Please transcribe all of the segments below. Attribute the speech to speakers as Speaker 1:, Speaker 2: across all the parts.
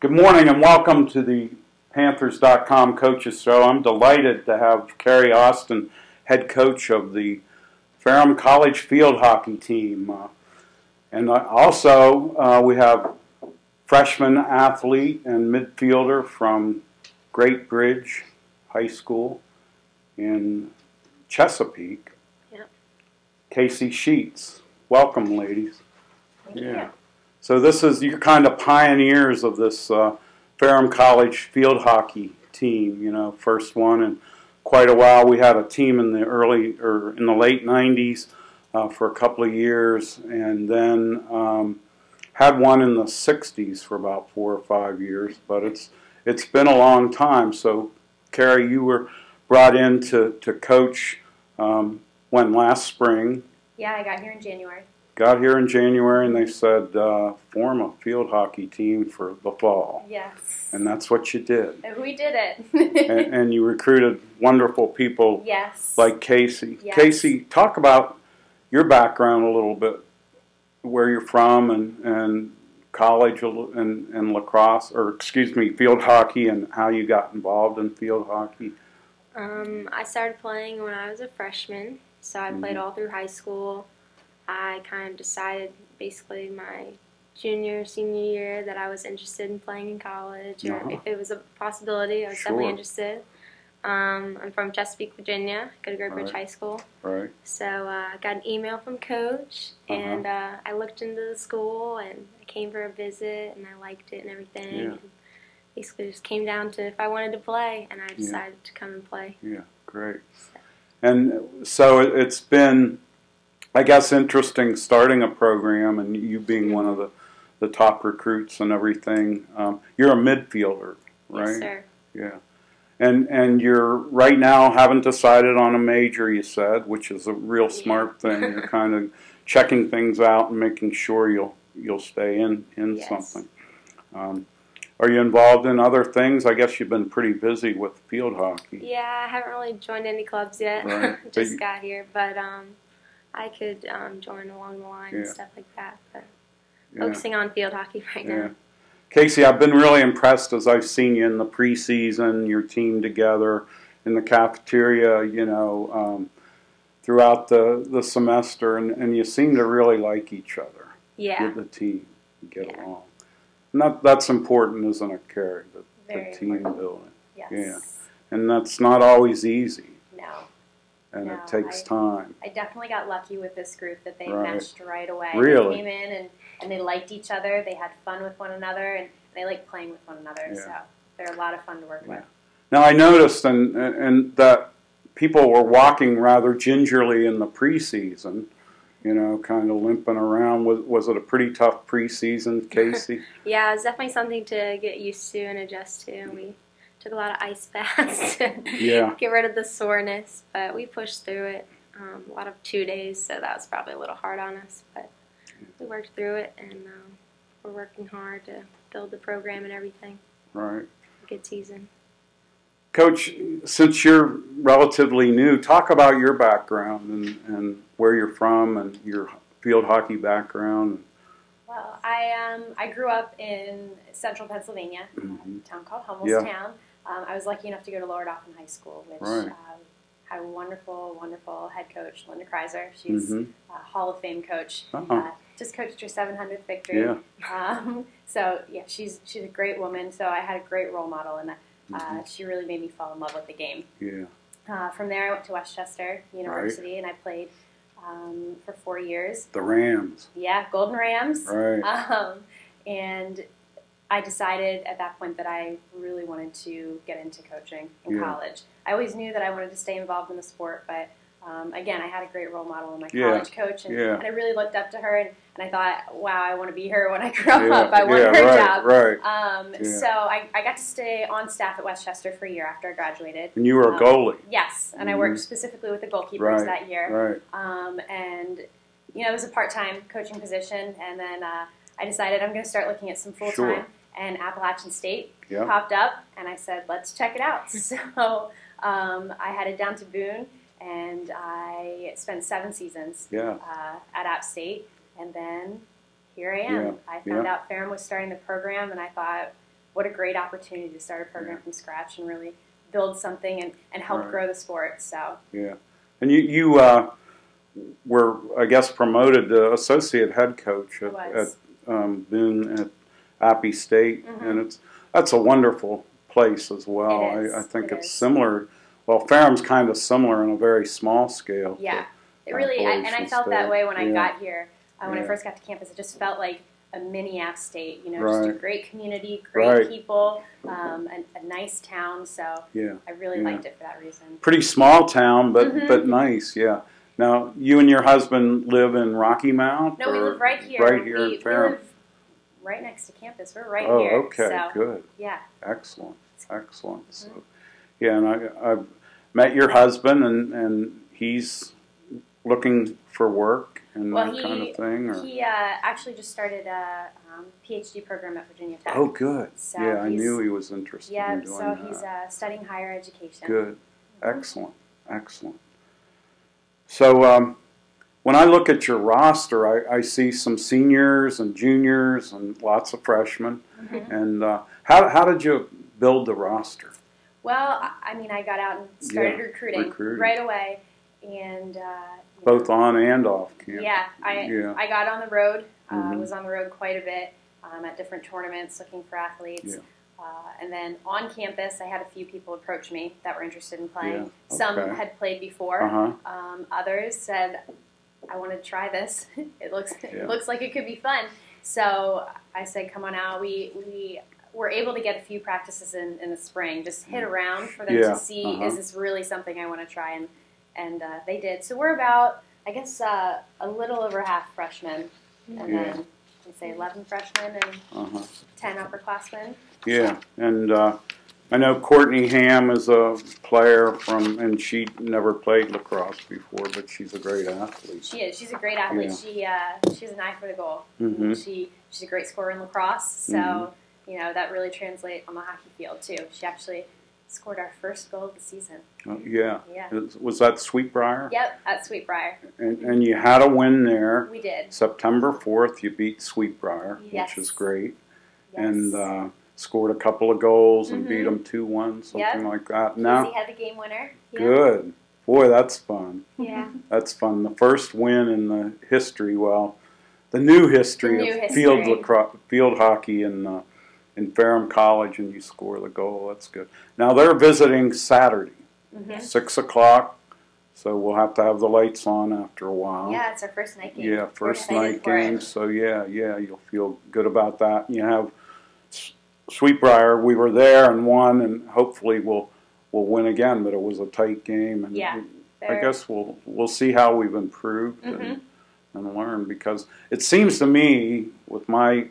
Speaker 1: Good morning and welcome to the Panthers.com Coaches Show. I'm delighted to have Carrie Austin, head coach of the Ferrum College field hockey team. And also we have freshman athlete and midfielder from Great Bridge High School in Chesapeake, Kasey Sheets. Welcome, ladies.
Speaker 2: Thank you.
Speaker 1: So you're kind of pioneers of this Ferrum College field hockey team, first one in quite a while. We had a team in the late 90s for a couple of years, and then had one in the 60s for about 4 or 5 years, but it's been a long time. So, Carrie, you were brought in to coach when last spring?
Speaker 2: Yeah, I got here in January.
Speaker 1: Got here in January, and they said form a field hockey team for the fall.
Speaker 2: Yes.
Speaker 1: And that's what you did.
Speaker 2: We did it.
Speaker 1: and you recruited wonderful people.
Speaker 2: Yes.
Speaker 1: Like Kasey.
Speaker 2: Yes.
Speaker 1: Kasey, talk about your background a little bit, where you're from, and college and lacrosse, field hockey, and how you got involved in field hockey.
Speaker 3: I started playing when I was a freshman, so I played all through high school. I kind of decided basically my senior year that I was interested in playing in college, or if it was a possibility, I was definitely interested. I'm from Chesapeake, Virginia, go to Great Bridge High School.
Speaker 1: Right.
Speaker 3: So I got an email from Coach, and I looked into the school, and I came for a visit, and I liked it and everything.
Speaker 1: Yeah.
Speaker 3: And basically just came down to if I wanted to play, and I decided to come and play.
Speaker 1: Yeah, great. And so it's been, I guess, interesting starting a program and you being one of the top recruits and everything. You're a midfielder, right?
Speaker 3: Yes, sir.
Speaker 1: Yeah. And you're right now haven't decided on a major, you said, which is a real smart thing. You're kind of checking things out and making sure you'll stay in something. Are you involved in other things? I guess you've been pretty busy with field hockey.
Speaker 3: Yeah, I haven't really joined any clubs yet.
Speaker 1: Right.
Speaker 3: Just got here, but I could join along the line and stuff like that. But focusing on field hockey right now.
Speaker 1: Kasey, I've been really impressed as I've seen you in the preseason, your team together in the cafeteria, throughout the semester, and you seem to really like each other.
Speaker 3: Yeah.
Speaker 1: The team, get along. And that's important, isn't it, Carrie? The team building.
Speaker 2: Yes.
Speaker 1: Yeah. And that's not always easy.
Speaker 2: No.
Speaker 1: And it takes time.
Speaker 2: I definitely got lucky with this group that they meshed right away.
Speaker 1: Really?
Speaker 2: They came in and they liked each other. They had fun with one another, and they liked playing with one another. Yeah. So they're a lot of fun to work with.
Speaker 1: Now I noticed and that people were walking rather gingerly in the preseason. Kind of limping around. Was it a pretty tough preseason, Kasey?
Speaker 3: Yeah, it was definitely something to get used to and adjust to. We took a lot of ice baths to get rid of the soreness, but we pushed through it. A lot of 2 days, so that was probably a little hard on us, but we worked through it, and we're working hard to build the program and everything.
Speaker 1: Right.
Speaker 3: Good season.
Speaker 1: Coach, since you're relatively new, talk about your background and where you're from and your field hockey background.
Speaker 2: Well, I grew up in central Pennsylvania, a town called Hummelstown. I was lucky enough to go to Lower Dauphin High School, which had a wonderful, wonderful head coach, Linda Kreiser. She's a Hall of Fame coach. Just coached her 700th victory. So, yeah, she's a great woman. So I had a great role model, and she really made me fall in love with the game.
Speaker 1: Yeah.
Speaker 2: From there, I went to Westchester University, and I played for 4 years.
Speaker 1: The Rams.
Speaker 2: Yeah, Golden Rams.
Speaker 1: Right.
Speaker 2: And I decided at that point that I really wanted to get into coaching in college. I always knew that I wanted to stay involved in the sport, but again, I had a great role model in my college coach, and I really looked up to her, and I thought, wow, I want to be her when I grow up. I want her job.
Speaker 1: Right.
Speaker 2: So I got to stay on staff at Westchester for a year after I graduated.
Speaker 1: And you were a goalie.
Speaker 2: Yes, and I worked specifically with the goalkeepers that year.
Speaker 1: Right.
Speaker 2: And it was a part-time coaching position, and then I decided I'm going to start looking at some full-time, and Appalachian State popped up, and I said, let's check it out. So I headed down to Boone, and I spent 7 seasons at App State, and then here I am. I found out Ferrum was starting the program, and I thought, what a great opportunity to start a program from scratch and really build something and help grow the sport. So
Speaker 1: yeah, and you were, I guess, promoted to associate head coach at Boone at Appy State, and that's a wonderful place as well. I think it's similar. Well, Ferrum's kind of similar on a very small scale.
Speaker 2: Yeah, it really. And I felt that way when I got here. When I first got to campus, it just felt like a mini App State. You know, just a great community, great people, a nice town. So I really liked it for that reason.
Speaker 1: Pretty small town, but nice. Yeah. Now, you and your husband live in Rocky Mount?
Speaker 2: No, we live right here.
Speaker 1: Right here in Ferrum.
Speaker 2: We live right next to campus. We're right here.
Speaker 1: Oh, okay,
Speaker 2: so,
Speaker 1: good.
Speaker 2: Yeah.
Speaker 1: Excellent. So, yeah, and I've met your husband, and he's looking for work and that kind of thing? Or?
Speaker 2: He actually just started a PhD program at Virginia Tech.
Speaker 1: Oh, good.
Speaker 2: So
Speaker 1: yeah, I knew he was interested in doing that.
Speaker 2: Yeah, so he's studying higher education.
Speaker 1: Good. Excellent. So when I look at your roster, I see some seniors and juniors and lots of freshmen. And how did you build the roster?
Speaker 2: Well, I mean, I got out and started recruiting right away, and
Speaker 1: both on and off camp.
Speaker 2: Yeah, I got on the road. Was on the road quite a bit at different tournaments, looking for athletes.
Speaker 1: Yeah.
Speaker 2: And then on campus, I had a few people approach me that were interested in playing. Yeah. Some had played before. Others said, "I want to try this. It looks like it could be fun." So I said, "Come on out." We were able to get a few practices in the spring, just hit around for them to see is this really something I want to try, and they did. So we're about, I guess, a little over half freshmen, and then I'd say 11 freshmen and 10 upperclassmen.
Speaker 1: Yeah, and I know Courtney Ham is a player and she never played lacrosse before, but she's a great athlete.
Speaker 2: She is. She's a great athlete. Yeah. She has an eye for the goal. She's a great scorer in lacrosse, so you know that really translates on the hockey field too. She actually scored our first goal of the season.
Speaker 1: Yeah. Was that Sweetbriar?
Speaker 2: Yep, at Sweetbriar.
Speaker 1: And you had a win there.
Speaker 2: We did.
Speaker 1: September 4th, you beat Sweetbriar, which is great. Yes. And scored a couple of goals and beat them 2-1, something like that.
Speaker 2: Kasey had the game winner.
Speaker 1: Good. Boy, that's fun.
Speaker 2: Yeah.
Speaker 1: That's fun. The first win in the history, the new history of field hockey in Ferrum College, and you score the goal. That's good. Now they're visiting Saturday, 6 o'clock, so we'll have to have the lights on after a while.
Speaker 2: Yeah, it's our first night game.
Speaker 1: Yeah, first night game, so yeah, you'll feel good about that. You have Sweetbriar, we were there and won, and hopefully we'll win again, but it was a tight game. And I guess we'll see how we've improved and learn, because it seems to me, with my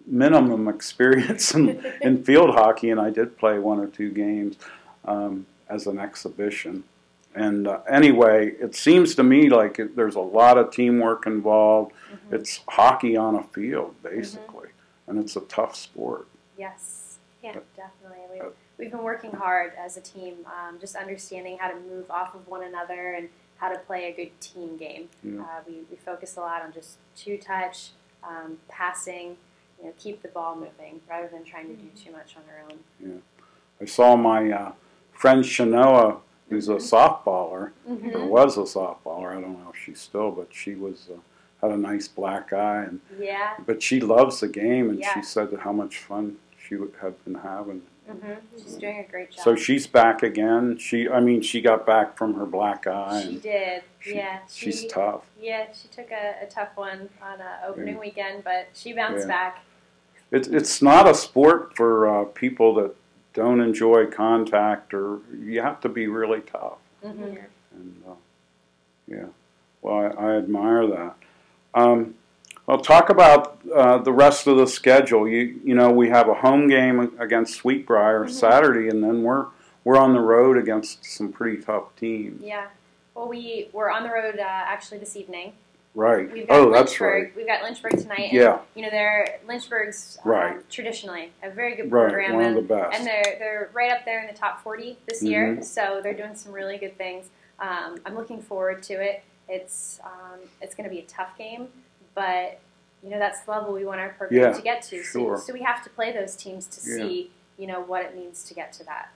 Speaker 1: minimum experience in field hockey, and I did play 1 or 2 games as an exhibition. And anyway, it seems to me like there's a lot of teamwork involved. It's hockey on a field, basically, and it's a tough sport.
Speaker 2: Yes, definitely. We've been working hard as a team, just understanding how to move off of one another and how to play a good team game. We focus a lot on just two-touch, passing, keep the ball moving rather than trying to do too much on our own. Yeah,
Speaker 1: I saw my friend Shanoa, who's a softballer, or was a softballer. I don't know if she's still, but she had a nice black eye, but she loves the game, and she said how much fun she would have been having.
Speaker 2: She's doing a great job.
Speaker 1: So she's back again. She got back from her black eye.
Speaker 2: She did.
Speaker 1: She's tough.
Speaker 2: Yeah, she took a tough one on opening weekend, but she bounced back.
Speaker 1: It's not a sport for people that don't enjoy contact, or you have to be really tough. And well, I admire that. Well, talk about the rest of the schedule. You know, we have a home game against Sweetbriar Saturday, and then we're on the road against some pretty tough teams.
Speaker 2: Yeah. Well, we're on the road actually this evening.
Speaker 1: Right.
Speaker 2: We've got
Speaker 1: that's right.
Speaker 2: We've got Lynchburg tonight. And, Lynchburg's traditionally a very good program.
Speaker 1: One of the best.
Speaker 2: And they're right up there in the top 40 this year, so they're doing some really good things. I'm looking forward to it. It's going to be a tough game, but that's the level we want our program to get to.
Speaker 1: Sure.
Speaker 2: So we have to play those teams to see, what it means to get to that.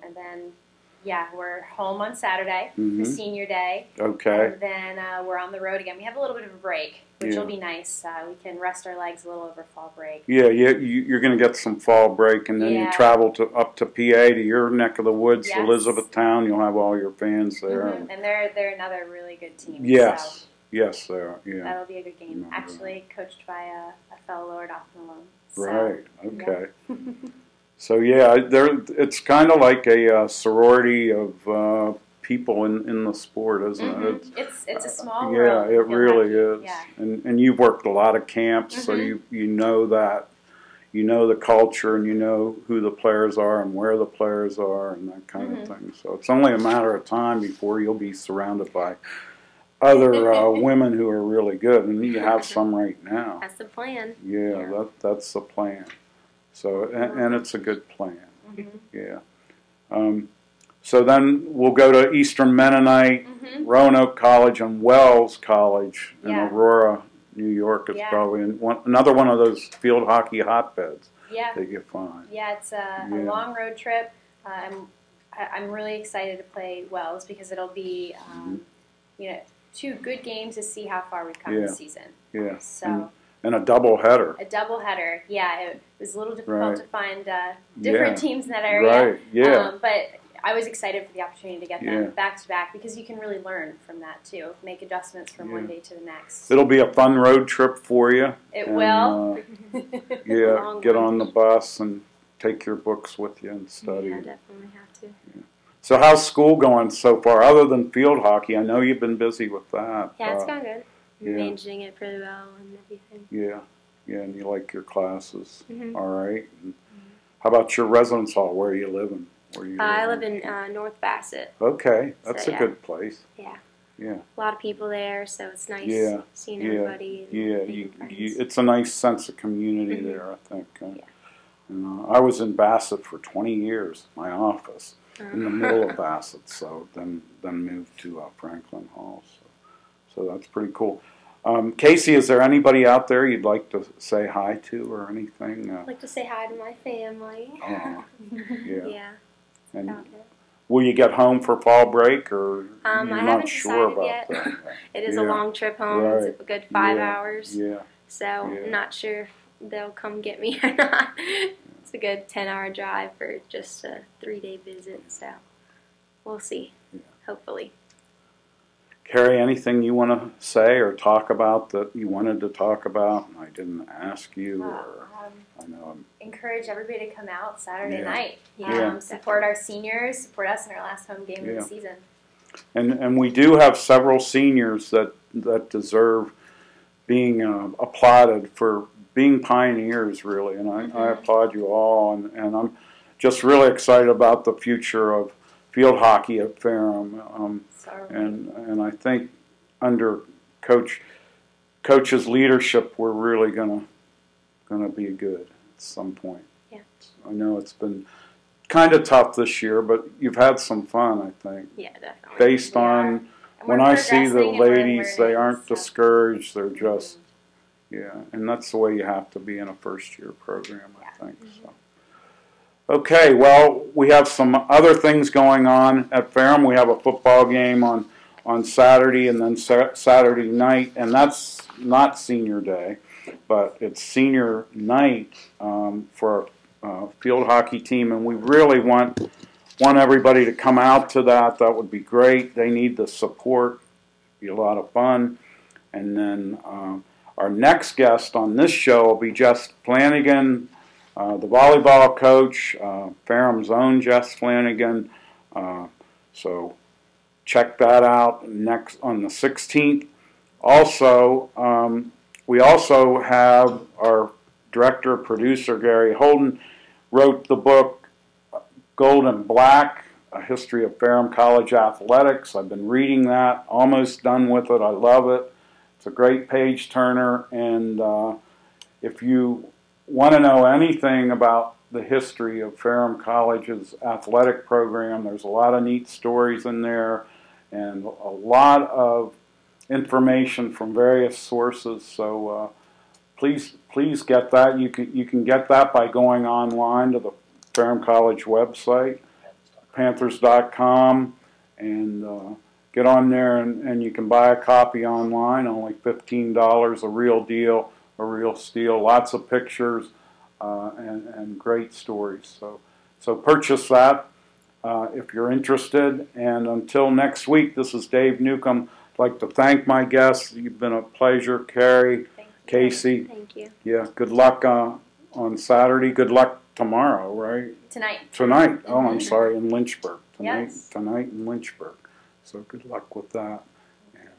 Speaker 2: And then, we're home on Saturday for senior day.
Speaker 1: Okay.
Speaker 2: And then we're on the road again. We have a little bit of a break, which will be nice. We can rest our legs a little over fall break.
Speaker 1: Yeah, you're going to get some fall break, and then you travel up to PA, to your neck of the woods, Elizabethtown. You'll have all your fans there.
Speaker 2: And they're another really good team.
Speaker 1: Yes. Yes, they are. Yeah.
Speaker 2: That'll be a good game. Actually, coached by a fellow Lower Dauphin alum.
Speaker 1: Right. Okay. So it's kind of like a sorority of people in the sport, isn't it?
Speaker 2: It's a small world.
Speaker 1: Yeah, it really is.
Speaker 2: Yeah.
Speaker 1: And you've worked a lot of camps, so you know that. You know the culture, and you know who the players are and where the players are and that kind of thing. So it's only a matter of time before you'll be surrounded by other women who are really good, and you have some right now.
Speaker 3: That's the plan.
Speaker 1: Yeah, that's the plan. So, and it's a good plan. Yeah. So then we'll go to Eastern Mennonite, Roanoke College, and Wells College in Aurora, New York. It's probably another one of those field hockey hotbeds that you find.
Speaker 2: Yeah, it's a long road trip. I'm really excited to play Wells because it'll be, 2 good games to see how far we've come this season. Yeah. So.
Speaker 1: And a doubleheader.
Speaker 2: A doubleheader, It was a little difficult to find different teams in that area.
Speaker 1: Right, yeah.
Speaker 2: But I was excited for the opportunity to get them back to back because you can really learn from that too. Make adjustments from one day to the next.
Speaker 1: It'll be a fun road trip for you.
Speaker 2: It will.
Speaker 1: Get on the bus and take your books with you and study.
Speaker 3: Yeah, definitely have to.
Speaker 1: Yeah. So how's school going so far, other than field hockey? I know you've been busy with that.
Speaker 3: Yeah, it's going good. Managing it pretty well and everything.
Speaker 1: Yeah, and you like your classes. All right. And how about your residence hall? Where are you living?
Speaker 3: I live in North Bassett.
Speaker 1: Okay, that's a good place.
Speaker 3: Yeah.
Speaker 1: Yeah.
Speaker 3: A lot of people there, so it's nice seeing everybody.
Speaker 1: It's a nice sense of community there, I think. I was in Bassett for 20 years, my office, in the middle of Bassett, so then moved to Franklin Hall. So that's pretty cool. Kasey, is there anybody out there you'd like to say hi to or anything?
Speaker 3: I'd like to say hi to my family.
Speaker 1: Yeah. And will you get home for fall break, or
Speaker 3: I haven't decided yet. It is a long trip home. Right. It's a good 5 hours. Yeah. So I'm not sure if they'll come get me or not. It's a good 10-hour drive for just a 3-day visit. So we'll see. Hopefully.
Speaker 1: Carrie, anything you want to say or talk about that you wanted to talk about and I didn't ask you? I know
Speaker 2: encourage everybody to come out Saturday night. Support our seniors, support us in our last home game of the season.
Speaker 1: And we do have several seniors that deserve being applauded for being pioneers, really. And I applaud you all. And I'm just really excited about the future of field hockey at Ferrum. And I think under Coach's leadership, we're really gonna be good at some point. Yeah. I know it's been kind of tough this year, but you've had some fun, I think.
Speaker 3: Yeah, definitely.
Speaker 1: Based on when I see the ladies, they aren't discouraged. They're just and that's the way you have to be in a first-year program, I think. So. Okay, well, we have some other things going on at Ferrum. We have a football game on Saturday and then Saturday night, and that's not senior day, but it's senior night for a field hockey team, and we really want everybody to come out to that. That would be great. They need the support. It'll be a lot of fun. And then our next guest on this show will be Jess Flanagan, the volleyball coach, Ferrum's own Jess Flanagan. So check that out next on the 16th. Also, we also have our director, producer, Gary Holden, wrote the book Gold and Black, A History of Ferrum College Athletics. I've been reading that, almost done with it. I love it. It's a great page turner, and if you want to know anything about the history of Ferrum College's athletic program, there's a lot of neat stories in there and a lot of information from various sources. So please get that. You can get that by going online to the Ferrum College website, Panthers.com, and get on there and you can buy a copy online, only $15, a real deal, a real steal, lots of pictures and great stories. So purchase that if you're interested. And until next week, this is Dave Newcombe. I'd like to thank my guests. You've been a pleasure, Carrie, Kasey.
Speaker 3: Thank you.
Speaker 1: Yeah, good luck on Saturday. Good luck tomorrow, right?
Speaker 2: Tonight.
Speaker 1: Oh, I'm sorry, in Lynchburg.
Speaker 2: Yes.
Speaker 1: Tonight in Lynchburg. So good luck with that. And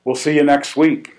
Speaker 1: we'll see you next week.